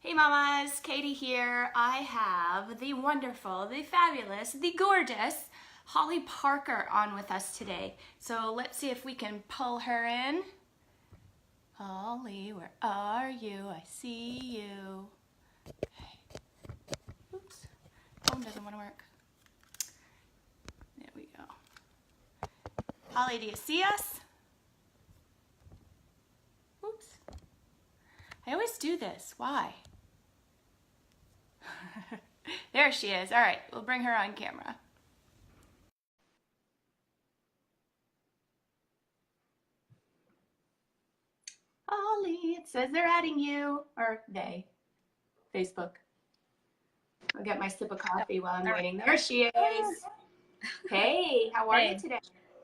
Hey mamas, Katie here. I have the wonderful, the fabulous, the gorgeous Holly Parker on with us today. So let's see if we can pull her in. Holly, where are you? I see you. Okay. Oops, phone doesn't want to work. There we go. Holly, do you see us? Oops. I always do this. Why? There she is. All right, we'll bring her on camera. Holly, it says they're adding you, or they, Facebook. I'll get my sip of coffee while I'm waiting. There she is. Hey, how are you today?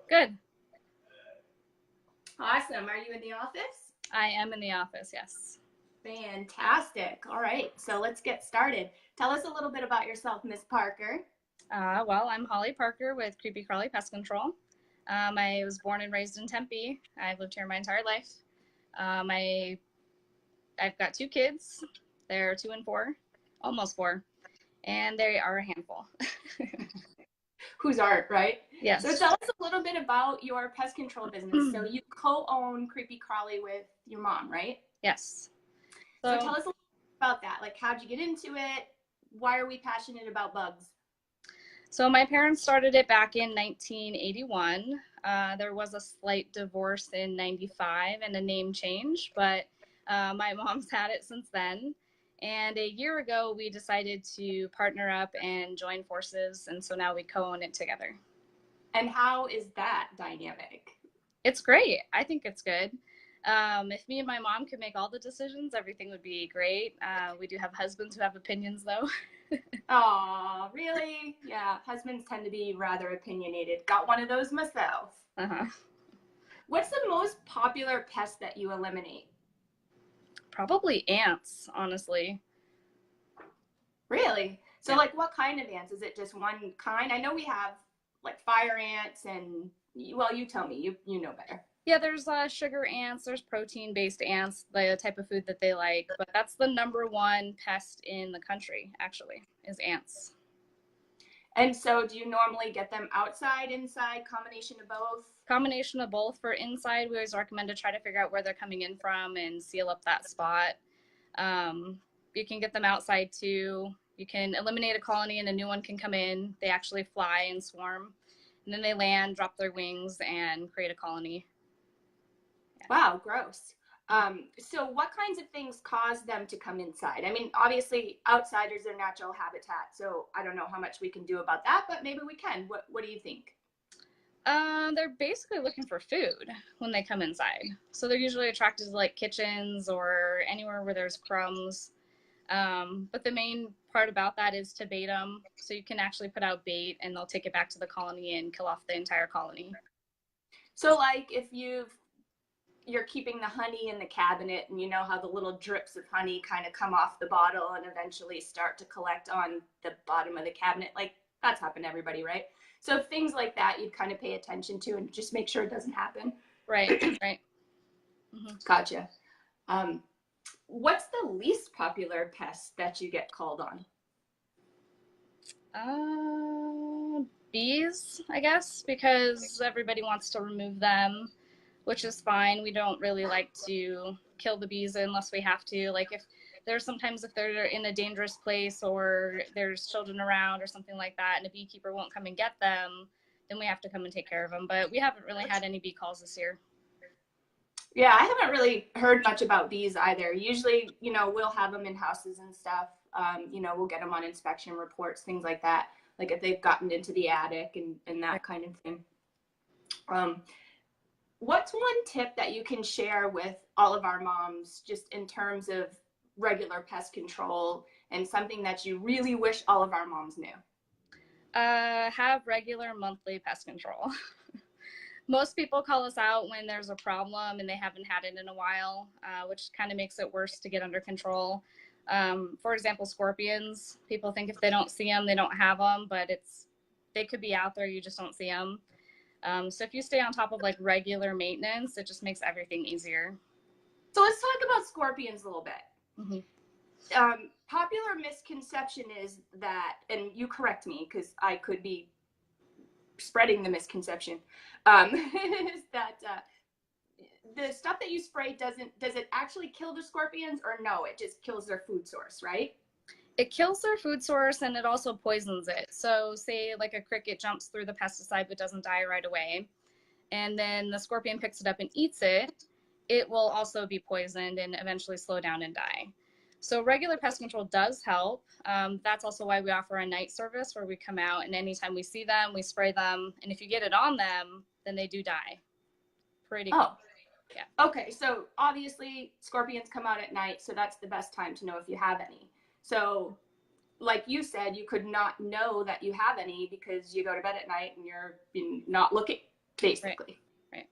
Good. Awesome. Are you in the office? I am in the office, yes. Fantastic. All right, so let's get started. Tell us a little bit about yourself, Miss Parker. Well, I'm Holly Parker with Crawly Pest Control. I was born and raised in Tempe. I've lived here my entire life. I've got 2 kids. They're 2 and 4, almost 4, and they are a handful. Whose art, right? Yes. So tell us a little bit about your pest control business. So you co-own Creepy Crawly with your mom, right? Yes. So tell us a little bit about that. Like, how'd you get into it? Why are we passionate about bugs? So my parents started it back in 1981. There was a slight divorce in 95 and a name change, but my mom's had it since then. And a year ago, we decided to partner up and join forces, and so now we co-own it together. And how is that dynamic? It's great. I think it's good. If me and my mom could make all the decisions, everything would be great. We do have husbands who have opinions, though. Oh, really? Yeah, husbands tend to be rather opinionated. Got one of those myself. Uh-huh. What's the most popular pest that you eliminate? Probably ants, honestly. Really? So yeah. Like what kind of ants? Is it just one kind? I know we have like fire ants and, well, you tell me, you know better. Yeah, there's sugar ants, there's protein-based ants, the type of food that they like, but that's the #1 pest in the country, actually, is ants. And so do you normally get them outside, inside, combination of both? Combination of both. For inside, we always recommend to try to figure out where they're coming in from and seal up that spot. You can get them outside too. You can eliminate a colony and a new one can come in. They actually fly and swarm, and then they land, drop their wings, and create a colony. Yeah. Wow, gross. So what kinds of things cause them to come inside? I mean, obviously outside is their natural habitat, so I don't know how much we can do about that, but maybe we can. What do you think? They're basically looking for food when they come inside. So they're usually attracted to like kitchens or anywhere where there's crumbs. But the main part about that is to bait them. So you can actually put out bait and they'll take it back to the colony and kill off the entire colony. So like if you're keeping the honey in the cabinet and you know how the little drips of honey kind of come off the bottle and eventually start to collect on the bottom of the cabinet, like that's happened to everybody, right? So things like that you'd kind of pay attention to and just make sure it doesn't happen. Right, right. Mm-hmm. Gotcha. What's the least popular pest that you get called on? Bees, I guess, because everybody wants to remove them, which is fine. We don't really like to kill the bees unless we have to. Like if they're in a dangerous place or there's children around or something like that and a beekeeper won't come and get them, then we have to come and take care of them. But we haven't really had any bee calls this year. Yeah, I haven't really heard much about bees either. Usually, we'll have them in houses and stuff. We'll get them on inspection reports, things like that. Like if they've gotten into the attic and that kind of thing. What's one tip that you can share with all of our moms just in terms of regular pest control and something that you really wish all of our moms knew? Have regular monthly pest control. Most people call us out when there's a problem and they haven't had it in a while, which kind of makes it worse to get under control. For example, scorpions. People think if they don't see them, they don't have them, but they could be out there, you just don't see them. So if you stay on top of like regular maintenance, it just makes everything easier. So let's talk about scorpions a little bit. Mm-hmm. Popular misconception is that, and you correct me because I could be spreading the misconception, is that the stuff that you spray does it actually kill the scorpions, or no, it just kills their food source, right? It kills their food source and it also poisons it. So say like a cricket jumps through the pesticide but doesn't die right away, and then the scorpion picks it up and eats it, it will also be poisoned and eventually slow down and die. So regular pest control does help. That's also why we offer a night service where we come out and anytime we see them, we spray them. And if you get it on them, then they do die. Pretty cool. Oh, yeah. Okay, so obviously scorpions come out at night, so that's the best time to know if you have any. So like you said, you could not know that you have any because you go to bed at night and you're not looking, basically. Right.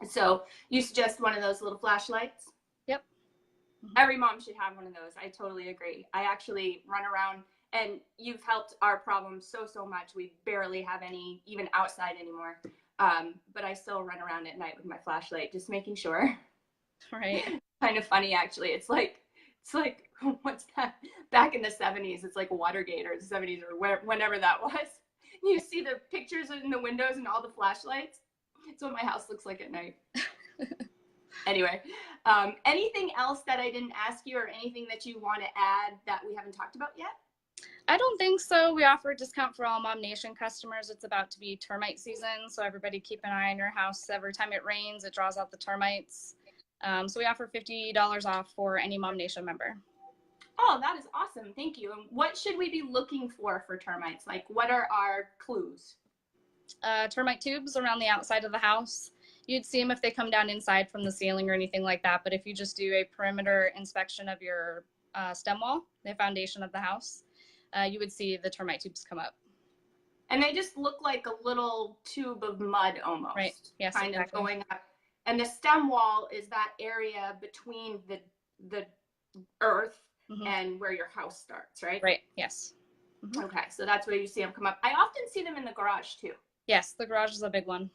So you suggest one of those little flashlights? Yep. Every mom should have one of those. I totally agree. I actually run around, and you've helped our problem so much. We barely have any even outside anymore. But I still run around at night with my flashlight, just making sure. Right. Kind of funny, actually. It's like what's that? Back in the 70s, it's like Watergate, or the 70s, or whenever that was. You see the pictures in the windows and all the flashlights. It's what my house looks like at night. Anyway, anything else that I didn't ask you, or anything that you want to add that we haven't talked about yet? I don't think so. We offer a discount for all MOMnation customers. It's about to be termite season, so everybody keep an eye on your house. Every time it rains, it draws out the termites. So we offer $50 off for any MOMnation member. Oh, that is awesome. Thank you. And what should we be looking for termites? Like, what are our clues? Termite tubes around the outside of the house. You'd see them if they come down inside from the ceiling or anything like that. But if you just do a perimeter inspection of your stem wall, the foundation of the house, you would see the termite tubes come up. And they just look like a little tube of mud almost. Right. Yes, kind exactly. of going up. And the stem wall is that area between the earth and where your house starts, right? Right. Yes. Okay, so that's where you see them come up. I often see them in the garage too. Yes, the garage is a big one.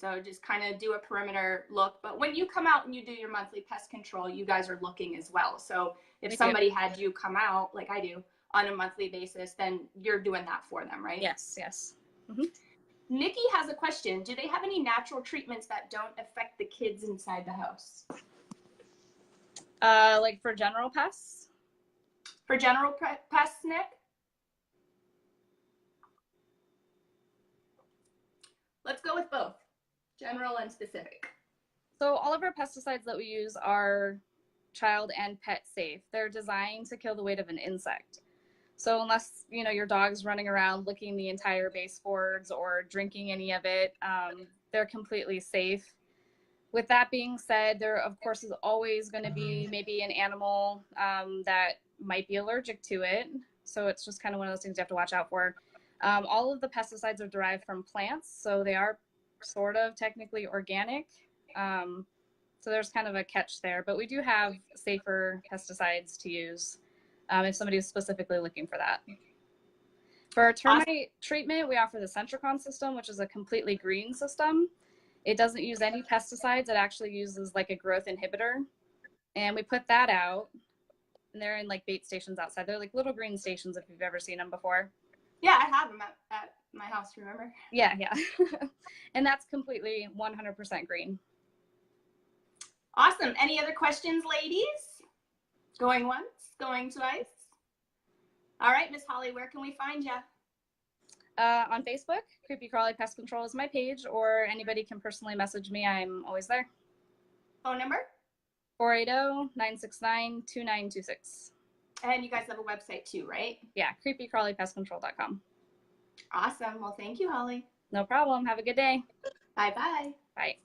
So just kind of do a perimeter look. But when you come out and you do your monthly pest control, you guys are looking as well. So if somebody had you come out, like I do, on a monthly basis, then you're doing that for them, right? Yes, yes. Nikki has a question. Do they have any natural treatments that don't affect the kids inside the house? Like for general pests? For general pests, Nick? Let's go with both, general and specific. So all of our pesticides that we use are child and pet safe. They're designed to kill the weight of an insect. So unless, you know, your dog's running around licking the entire baseboards or drinking any of it, they're completely safe. With that being said, there of course is always going to be maybe an animal that might be allergic to it. So it's just kind of one of those things you have to watch out for. All of the pesticides are derived from plants, so they are sort of technically organic. So there's kind of a catch there, but we do have safer pesticides to use if somebody is specifically looking for that. For our termite treatment, we offer the Centricon system, which is a completely green system. It doesn't use any pesticides. It actually uses like a growth inhibitor. And we put that out, and they're in like bait stations outside. They're like little green stations if you've ever seen them before. Yeah, I have them at my house, remember? Yeah, yeah. And that's completely 100% green. Awesome. Any other questions, ladies? Going once, going twice? All right, Miss Holly, where can we find you? On Facebook, Creepy Crawly Pest Control is my page, or anybody can personally message me. I'm always there. Phone number? 480-969-2926. And you guys have a website too, right? Yeah, creepycrawlypestcontrol.com. Awesome. Well, thank you, Holly. No problem. Have a good day. Bye-bye. Bye.